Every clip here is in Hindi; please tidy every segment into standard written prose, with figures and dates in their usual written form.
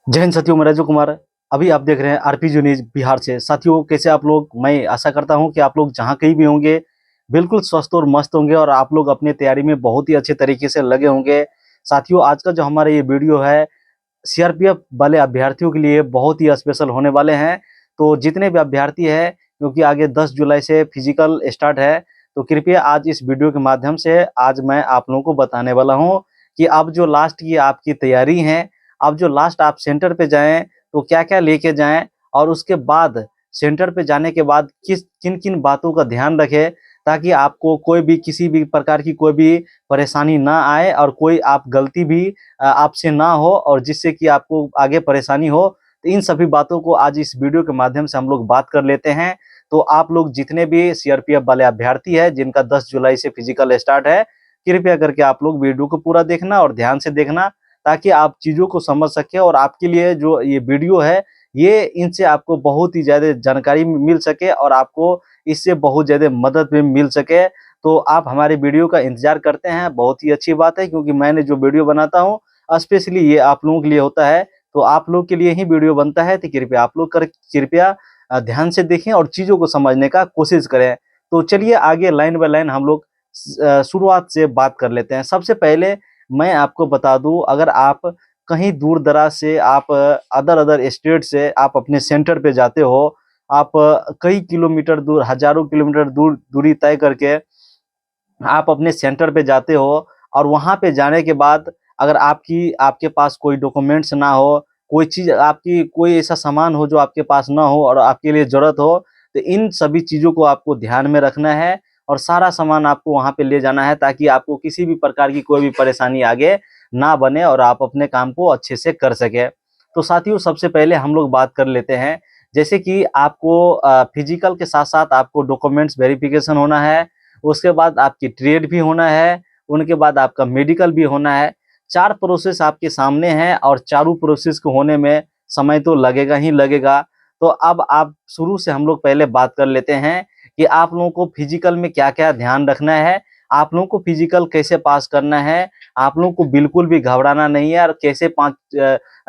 जय हिंद साथियों, मैं राजू कुमार। अभी आप देख रहे हैं आरपीजी न्यूज बिहार से। साथियों, कैसे आप लोग? मैं आशा करता हूं कि आप लोग जहां कहीं भी होंगे बिल्कुल स्वस्थ और मस्त होंगे और आप लोग अपने तैयारी में बहुत ही अच्छे तरीके से लगे होंगे। साथियों, आज का जो हमारा ये वीडियो है सीआरपीएफ वाले अभ्यर्थियों के लिए बहुत ही स्पेशल होने वाले हैं। तो जितने भी अभ्यर्थी हैं, क्योंकि आगे 10 जुलाई से फिजिकल स्टार्ट है, तो कृपया आज इस वीडियो के माध्यम से आज मैं आप लोगों को बताने वाला हूं कि अब जो लास्ट की आपकी तैयारी है, अब जो लास्ट आप सेंटर पे जाएं तो क्या-क्या लेके जाएं, और उसके बाद सेंटर पे जाने के बाद किस किन-किन बातों का ध्यान रखें ताकि आपको कोई भी किसी भी प्रकार की कोई भी परेशानी ना आए और कोई आप गलती भी आपसे ना हो और जिससे कि आपको आगे परेशानी हो। तो इन सभी बातों को आज इस वीडियो के माध्यम से हम लोग बात कर लेते हैं। तो आप लोग जितने भी सीआरपीएफ वाले अभ्यर्थी हैं जिनका 10 जुलाई से फिजिकल स्टार्ट है, कृपया करके आप लोग वीडियो को पूरा देखना और ध्यान से देखना ताकि आप चीज़ों को समझ सकें और आपके लिए जो ये वीडियो है, ये इनसे आपको बहुत ही ज़्यादा जानकारी मिल सके और आपको इससे बहुत ज़्यादा मदद भी मिल सके। तो आप हमारे वीडियो का इंतज़ार करते हैं, बहुत ही अच्छी बात है, क्योंकि मैंने जो वीडियो बनाता हूँ स्पेशली ये आप लोगों के लिए होता है। तो आप लोग के लिए ही वीडियो बनता है, तो कृपया आप लोग कृपया ध्यान से देखें और चीज़ों को समझने का कोशिश करें। तो चलिए आगे लाइन बाय लाइन हम लोग शुरुआत से बात कर लेते हैं। सबसे पहले मैं आपको बता दूँ, अगर आप कहीं दूर-दराज से आप अदर स्टेट से आप अपने सेंटर पे जाते हो, आप कई किलोमीटर दूर, हज़ारों किलोमीटर दूर दूरी तय करके आप अपने सेंटर पे जाते हो और वहाँ पे जाने के बाद अगर आपके पास कोई डॉक्यूमेंट्स ना हो, कोई चीज़ आपकी कोई ऐसा सामान हो जो आपके पास ना हो और आपके लिए ज़रूरत हो, तो इन सभी चीज़ों को आपको ध्यान में रखना है और सारा सामान आपको वहाँ पे ले जाना है ताकि आपको किसी भी प्रकार की कोई भी परेशानी आगे ना बने और आप अपने काम को अच्छे से कर सकें। तो साथियों, सबसे पहले हम लोग बात कर लेते हैं, जैसे कि आपको फिज़िकल के साथ-साथ आपको डॉक्यूमेंट्स वेरिफ़िकेशन होना है, उसके बाद आपकी ट्रेड भी होना है, उनके बाद आपका मेडिकल भी होना है। 4 प्रोसेस आपके सामने हैं और चारों प्रोसेस को होने में समय तो लगेगा ही लगेगा। तो अब आप शुरू से हम लोग पहले बात कर लेते हैं कि आप लोगों को फिज़िकल में क्या-क्या ध्यान रखना है, आप लोगों को फिज़िकल कैसे पास करना है, आप लोगों को बिल्कुल भी घबराना नहीं है और कैसे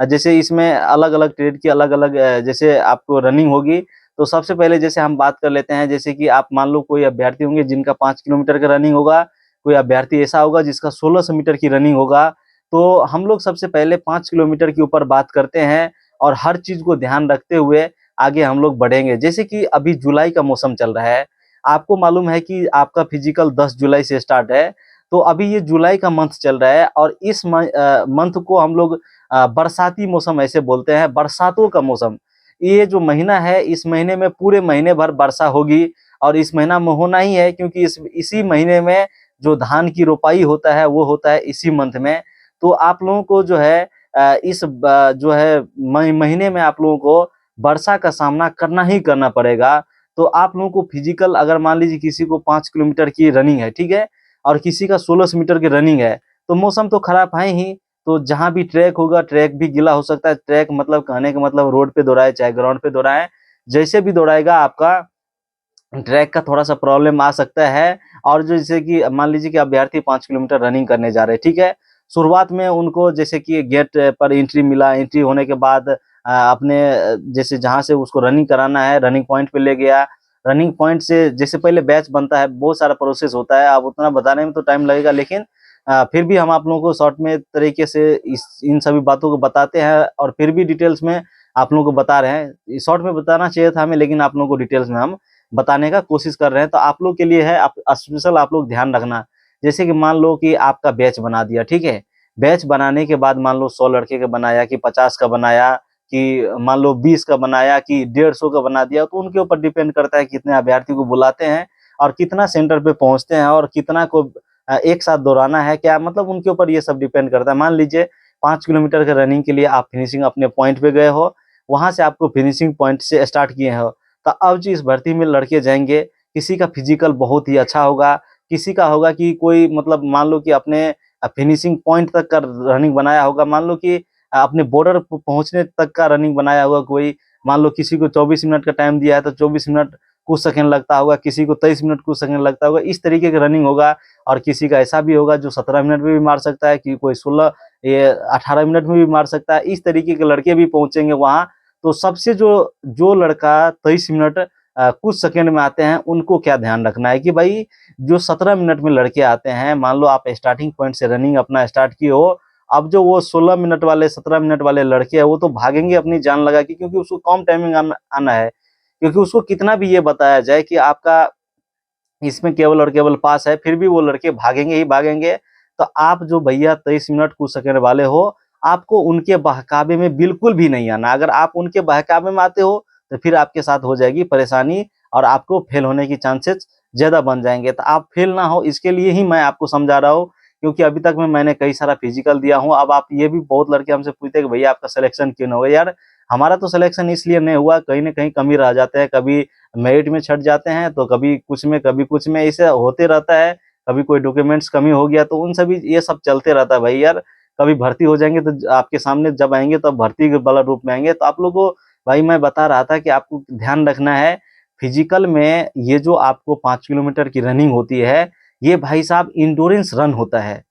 जैसे इसमें अलग-अलग ट्रेड की अलग-अलग जैसे आपको रनिंग होगी। तो सबसे पहले जैसे हम बात कर लेते हैं, जैसे कि आप मान लो कोई अभ्यर्थी होंगे जिनका 5 किलोमीटर का रनिंग होगा, कोई अभ्यर्थी ऐसा होगा जिसका 1600 मीटर की रनिंग होगा। तो हम लोग सबसे पहले 5 किलोमीटर के ऊपर बात करते हैं और हर चीज़ को ध्यान रखते हुए आगे हम लोग बढ़ेंगे। जैसे कि अभी जुलाई का मौसम चल रहा है, आपको मालूम है कि आपका फिजिकल 10 जुलाई से स्टार्ट है, तो अभी ये जुलाई का मंथ चल रहा है और इस मंथ को हम लोग बरसाती मौसम ऐसे बोलते हैं, बरसातों का मौसम। ये जो महीना है, इस महीने में पूरे महीने भर वर्षा होगी और इस महीना में होना ही है, क्योंकि इसी महीने में जो धान की रोपाई होता है, वो होता है इसी मंथ में। तो आप लोगों को जो है इस जो है महीने में आप लोगों को वर्षा का सामना करना ही करना पड़ेगा। तो आप लोगों को फिजिकल, अगर मान लीजिए किसी को 5 किलोमीटर की रनिंग है, ठीक है? और किसी का 1600 मीटर की रनिंग है, तो मौसम तो खराब है ही, तो जहाँ भी ट्रैक होगा, ट्रैक भी गीला हो सकता है। ट्रैक मतलब कहने का मतलब रोड पे दौड़ाए चाहे ग्राउंड पे दौड़ाए, जैसे भी दौड़ाएगा आपका ट्रैक का थोड़ा-सा प्रॉब्लम आ सकता है। और जो जैसे कि मान लीजिए कि अभ्यर्थी 5 किलोमीटर रनिंग करने जा रहे हैं, ठीक है? शुरुआत में उनको जैसे कि गेट पर एंट्री मिला, एंट्री होने के बाद अपने जैसे जहाँ से उसको रनिंग कराना है, रनिंग पॉइंट पे ले गया। रनिंग पॉइंट से जैसे पहले बैच बनता है, बहुत सारा प्रोसेस होता है, अब उतना बताने में तो टाइम लगेगा, लेकिन फिर भी हम आप लोगों को शॉर्ट में तरीके से इस इन सभी बातों को बताते हैं और फिर भी डिटेल्स में आप लोगों को बता रहे हैं। शॉर्ट में बताना चाहिए था हमें, लेकिन आप लोगों को डिटेल्स में हम बताने का कोशिश कर रहे हैं। तो आप लोग के लिए है, आप स्पेशल आप लोग ध्यान रखना। जैसे कि मान लो कि आपका बैच बना दिया, ठीक है? बैच बनाने के बाद मान लो 100 लड़के का बनाया कि 50 का बनाया कि मान लो 20 का बनाया कि 150 का बना दिया, तो उनके ऊपर डिपेंड करता है कितने अभ्यर्थी को बुलाते हैं और कितना सेंटर पे पहुँचते हैं और कितना को एक साथ दौड़ाना है, क्या मतलब उनके ऊपर ये सब डिपेंड करता है। मान लीजिए 5 किलोमीटर के रनिंग के लिए आप फिनिशिंग अपने पॉइंट पे गए हो, वहाँ से आपको फिनिशिंग पॉइंट से स्टार्ट किए हो। तो अब जो इस भर्ती में लड़के जाएँगे, किसी का फिजिकल बहुत ही अच्छा होगा, किसी का होगा कि कोई मतलब मान लो कि अपने फिनिशिंग पॉइंट तक का रनिंग बनाया होगा, मान लो कि अपने बॉर्डर प पहुँचने तक का रनिंग बनाया होगा कोई, मान लो किसी को 24 मिनट का टाइम दिया है, तो 24 मिनट कुछ सेकंड लगता होगा, किसी को 23 मिनट कुछ सेकंड लगता होगा, इस तरीके की रनिंग होगा। और किसी का ऐसा भी होगा जो 17 मिनट में भी मार सकता है, कि कोई 16 ये 18 मिनट में भी मार सकता है। इस तरीके के लड़के भी पहुंचेंगे वहां। तो सबसे जो जो लड़का 23 मिनट कुछ सेकंड में आते हैं, उनको क्या ध्यान रखना है कि भाई जो 17 मिनट में लड़के आते हैं, मान लो आप स्टार्टिंग पॉइंट से रनिंग अपना स्टार्ट किए हो, अब जो वो 16 मिनट वाले 17 मिनट वाले लड़के हैं, वो तो भागेंगे अपनी जान लगा के, क्योंकि उसको कम टाइमिंग आना है। क्योंकि उसको कितना भी ये बताया जाए कि आपका इसमें केवल और केवल पास है, फिर भी वो लड़के भागेंगे ही भागेंगे। तो आप जो भैया 23 मिनट कुछ सेकंड वाले हो, आपको उनके बहकावे में बिल्कुल भी नहीं आना। अगर आप उनके बहकावे में आते हो, तो फिर आपके साथ हो जाएगी परेशानी, और आपको फेल होने की चांसेस ज़्यादा बन जाएँगे। तो आप फेल ना हो, इसके लिए ही मैं आपको समझा रहा हूँ, क्योंकि अभी तक में मैंने कई सारा फिजिकल दिया हूँ। अब आप ये भी बहुत लड़के हमसे पूछते हैं कि भैया आपका सिलेक्शन क्यों नहीं हुआ? यार हमारा तो सिलेक्शन इसलिए नहीं हुआ, कहीं न कहीं कमी रह जाते हैं, कभी मेरिट में छँट जाते हैं, तो कभी कुछ में, ऐसे होते रहता है। कभी कोई डॉक्यूमेंट्स कमी हो गया, तो उन सभी ये सब चलते रहता है भाई यार। कभी भर्ती हो जाएँगे तो आपके सामने जब आएँगे, तब भर्ती के वाला रूप में आएँगे। तो आप लोगों को भाई मैं बता रहा था कि आपको ध्यान रखना है, फिजिकल में ये जो आपको 5 किलोमीटर की रनिंग होती है, ये भाई साहब एंड्योरेंस रन होता है।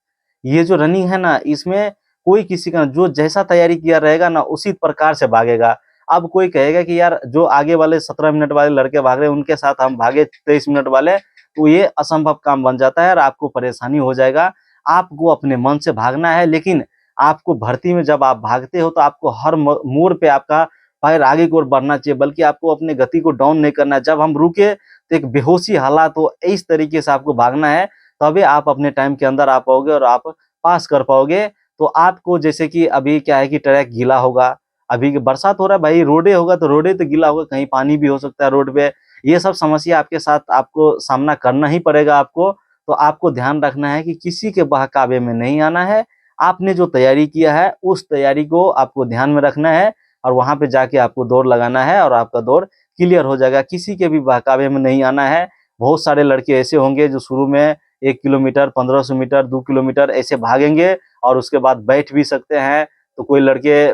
ये जो रनिंग है ना, इसमें कोई किसी का जो जैसा तैयारी किया रहेगा ना, उसी प्रकार से भागेगा। अब कोई कहेगा कि यार जो आगे वाले 17 मिनट वाले लड़के भाग रहे हैं, उनके साथ हम भागे 23 मिनट वाले, तो ये असंभव काम बन जाता है और आपको परेशानी हो जाएगा। आपको अपने मन से भागना है, लेकिन आपको भर्ती में जब आप भागते हो, तो आपको हर मोड़ पे आपका पैर आगे की ओर बढ़ना चाहिए, बल्कि आपको अपनी गति को डाउन नहीं करना है। जब हम रुके, तो एक बेहोशी हालात हो, इस तरीके से आपको भागना है, तभी आप अपने टाइम के अंदर आ पाओगे और आप पास कर पाओगे। तो आपको जैसे कि अभी क्या है कि ट्रैक गीला होगा, अभी कि बरसात हो रहा है भाई, रोडे होगा तो रोडे तो गीला होगा, कहीं पानी भी हो सकता है रोड पे। ये सब समस्या आपके साथ आपको सामना करना ही पड़ेगा आपको। तो आपको ध्यान रखना है कि किसी के बहकावे में नहीं आना है। आपने जो तैयारी किया है, उस तैयारी को आपको ध्यान में रखना है, और वहाँ पे जाके आपको दौड़ लगाना है, और आपका दौड़ क्लियर हो जाएगा। किसी के भी बहकावे में नहीं आना है। बहुत सारे लड़के ऐसे होंगे जो शुरू में 1 किलोमीटर, 1500 मीटर, 2 किलोमीटर ऐसे भागेंगे, और उसके बाद बैठ भी सकते हैं। तो कोई लड़के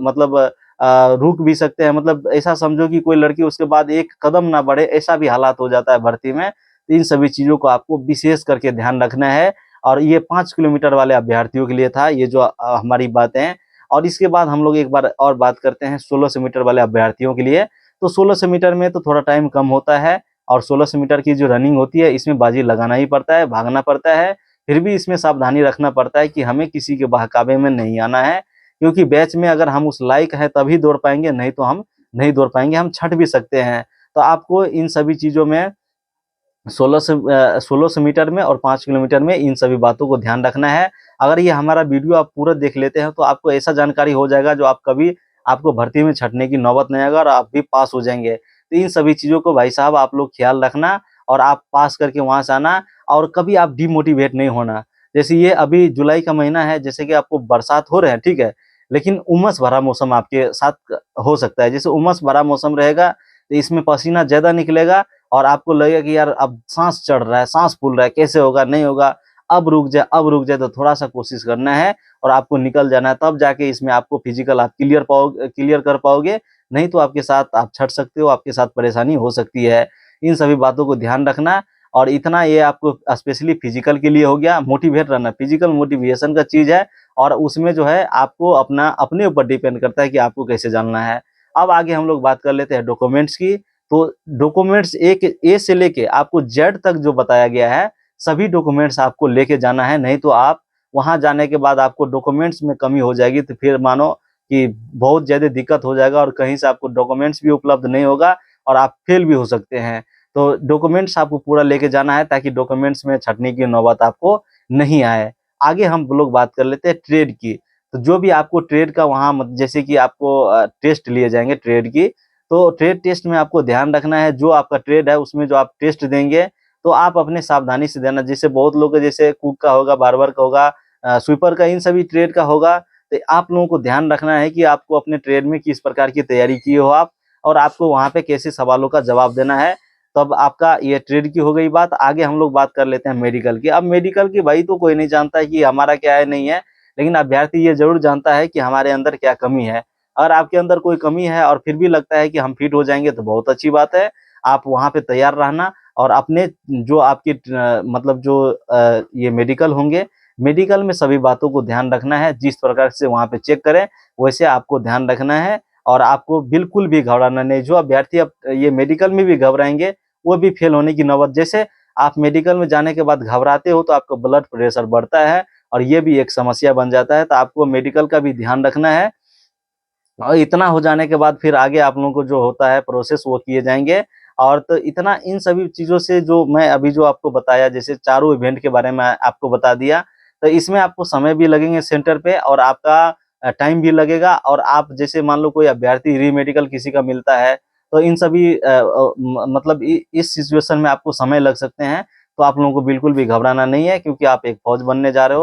मतलब रुक भी सकते हैं, मतलब ऐसा समझो कि कोई लड़की उसके बाद एक कदम ना बढ़े, ऐसा भी हालात हो जाता है भर्ती में। तो इन सभी चीज़ों को आपको विशेष करके ध्यान रखना है। और ये 5 किलोमीटर वाले अभ्यर्थियों के लिए था ये जो हमारी बातें हैं। और इसके बाद हम लोग एक बार और बात करते हैं 1600 मीटर वाले अभ्यर्थियों के लिए। तो 1600 मीटर में तो थोड़ा टाइम कम होता है, और 1600 मीटर की जो रनिंग होती है, इसमें बाजी लगाना ही पड़ता है, भागना पड़ता है। फिर भी इसमें सावधानी रखना पड़ता है कि हमें किसी के बहकावे में नहीं आना है, क्योंकि बैच में अगर हम उस लायक हैं तभी दौड़ पाएँगे, नहीं तो हम नहीं दौड़ पाएँगे, हम छँट भी सकते हैं। तो आपको इन सभी चीज़ों में 1600 मीटर में और 5 किलोमीटर में इन सभी बातों को ध्यान रखना है। अगर ये हमारा वीडियो आप पूरा देख लेते हैं, तो आपको ऐसा जानकारी हो जाएगा जो आप कभी आपको भर्ती में छँटने की नौबत नहीं आएगा, और आप भी पास हो जाएँगे। तो इन सभी चीज़ों को भाई साहब आप लोग ख़्याल रखना, और आप पास करके वहाँ से आना, और कभी आप डिमोटिवेट नहीं होना। जैसे ये अभी जुलाई का महीना है, जैसे कि आपको बरसात हो रहे हैं, ठीक है? लेकिन उमस भरा मौसम आपके साथ हो सकता है। जैसे उमस भरा मौसम रहेगा, तो इसमें पसीना ज़्यादा निकलेगा, और आपको लगेगा कि यार अब साँस चढ़ रहा है, साँस फूल रहा है, कैसे होगा, नहीं होगा, अब रुक जाए, तो थोड़ा-सा कोशिश करना है और आपको निकल जाना है, तब जाके इसमें आपको फिज़िकल आप क्लियर कर पाओगे, नहीं तो आपके साथ आप छँट सकते हो, आपके साथ परेशानी हो सकती है। इन सभी बातों को ध्यान रखना, और इतना ये आपको स्पेशली फिज़िकल के लिए हो गया, मोटिवेट रहना, फिज़िकल मोटिवेशन का चीज़ है, और उसमें जो है आपको अपने ऊपर डिपेंड करता है कि आपको कैसे जाना है। अब आगे हम लोग बात कर लेते हैं डॉक्यूमेंट्स की। तो डॉक्यूमेंट्स एक ए से लेके आपको जेड तक जो बताया गया है, सभी डॉक्यूमेंट्स आपको लेके जाना है, नहीं तो आप वहाँ जाने के बाद आपको डॉक्यूमेंट्स में कमी हो जाएगी, तो फिर मानो कि बहुत ज़्यादा दिक्कत हो जाएगा, और कहीं से आपको डॉक्यूमेंट्स भी उपलब्ध नहीं होगा, और आप फेल भी हो सकते हैं। तो डॉक्यूमेंट्स आपको पूरा लेके जाना है, ताकि डॉक्यूमेंट्स में छँटने की नौबत आपको नहीं आए। आगे हम लोग बात कर लेते हैं ट्रेड की। तो जो भी आपको ट्रेड का वहाँ जैसे कि आपको टेस्ट लिए जाएँगे ट्रेड की, तो ट्रेड टेस्ट में आपको ध्यान रखना है, जो आपका ट्रेड है उसमें जो आप टेस्ट देंगे, तो आप अपने सावधानी से देना। जैसे बहुत लोग जैसे कुक का होगा, बार्बर का होगा, स्वीपर का, इन सभी ट्रेड का होगा। तो आप लोगों को ध्यान रखना है कि आपको अपने ट्रेड में किस प्रकार की तैयारी किए हो आप, और आपको वहाँ पे कैसे सवालों का जवाब देना है। तब आपका ये ट्रेड की हो गई बात। आगे हम लोग बात कर लेते हैं मेडिकल की। अब मेडिकल की भाई तो कोई नहीं जानता है कि हमारा क्या है, नहीं है, लेकिन अभ्यर्थी ये ज़रूर जानता है कि हमारे अंदर क्या कमी है। अगर आपके अंदर कोई कमी है और फिर भी लगता है कि हम फिट हो जाएँगे, तो बहुत अच्छी बात है। आप वहाँ पे तैयार रहना और अपने जो आपके मतलब जो ये मेडिकल होंगे, मेडिकल में सभी बातों को ध्यान रखना है। जिस प्रकार से वहाँ पे चेक करें, वैसे आपको ध्यान रखना है और आपको बिल्कुल भी घबराना नहीं। जो अभ्यर्थी अब ये मेडिकल में भी घबराएँगे, वो भी फेल होने की नौबत। जैसे आप मेडिकल में जाने के बाद घबराते हो, तो आपका ब्लड प्रेशर बढ़ता है और ये भी एक समस्या बन जाता है। तो आपको मेडिकल का भी ध्यान रखना है और इतना हो जाने के बाद फिर आगे आप लोगों को जो होता है प्रोसेस वो किए जाएँगे। और तो इतना इन सभी चीज़ों से जो मैं अभी जो आपको बताया, जैसे चारों इवेंट के बारे में आपको बता दिया, तो इसमें आपको समय भी लगेंगे सेंटर पे और आपका टाइम भी लगेगा। और आप जैसे मान लो कोई अभ्यर्थी री-मेडिकल किसी का मिलता है, तो इन सभी मतलब इस सिचुएशन में आपको समय लग सकते हैं। तो आप लोगों को बिल्कुल भी घबराना नहीं है, क्योंकि आप एक फौजी बनने जा रहे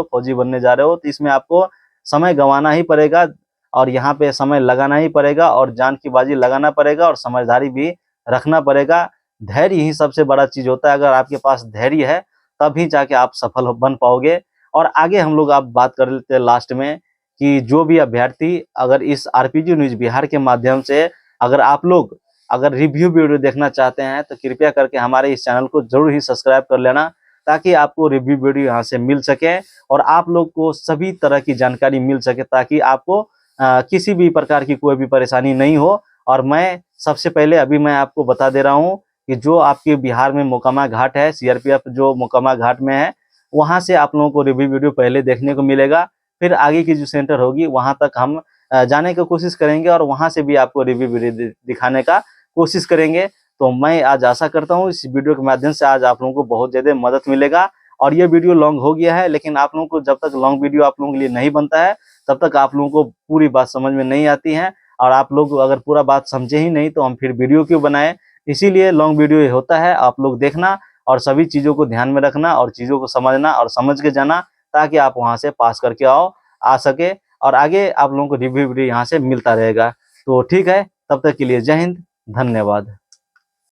हो, तो इसमें आपको समय गँवाना ही पड़ेगा और यहाँ पे समय लगाना ही पड़ेगा और जान की बाजी लगाना पड़ेगा और समझदारी भी रखना पड़ेगा। धैर्य ही सबसे बड़ा चीज़ होता है। अगर आपके पास धैर्य है, तभी जाके आप सफल बन पाओगे। और आगे हम लोग आप बात कर लेते हैं लास्ट में, कि जो भी अभ्यर्थी अगर इस आरपीजी न्यूज़ बिहार के माध्यम से अगर आप लोग अगर रिव्यू वीडियो देखना चाहते हैं, तो कृपया करके हमारे इस चैनल को ज़रूर ही सब्सक्राइब कर लेना, ताकि आपको रिव्यू वीडियो यहाँ से मिल सके और आप लोग को सभी तरह की जानकारी मिल सके, ताकि आपको किसी भी प्रकार की कोई भी परेशानी नहीं हो। और मैं सबसे पहले अभी मैं आपको बता दे रहा हूँ कि जो आपके बिहार में मोकामा घाट है, सीआरपीएफ जो मोकामा घाट में है, वहाँ से आप लोगों को रिव्यू वीडियो पहले देखने को मिलेगा। फिर आगे की जो सेंटर होगी, वहाँ तक हम जाने की कोशिश करेंगे और वहाँ से भी आपको रिव्यू वीडियो दिखाने का कोशिश करेंगे। तो मैं आज आशा करता हूँ इस वीडियो के माध्यम से आज आप लोगों को बहुत ज़्यादा मदद मिलेगा। और ये वीडियो लॉन्ग हो गया है, लेकिन आप लोगों को जब तक लॉन्ग वीडियो आप लोगों के लिए नहीं बनता है, तब तक आप लोगों को पूरी बात समझ में नहीं आती है। और आप लोग अगर पूरा बात समझे ही नहीं, तो हम फिर वीडियो क्यों बनाएँ? इसीलिए लॉन्ग वीडियो ये होता है, आप लोग देखना और सभी चीज़ों को ध्यान में रखना और चीज़ों को समझना और समझ के जाना, ताकि आप वहाँ से पास करके आ सके और आगे आप लोगों को रिव्यू वीडियो यहाँ से मिलता रहेगा। तो ठीक है, तब तक के लिए जय हिंद, धन्यवाद।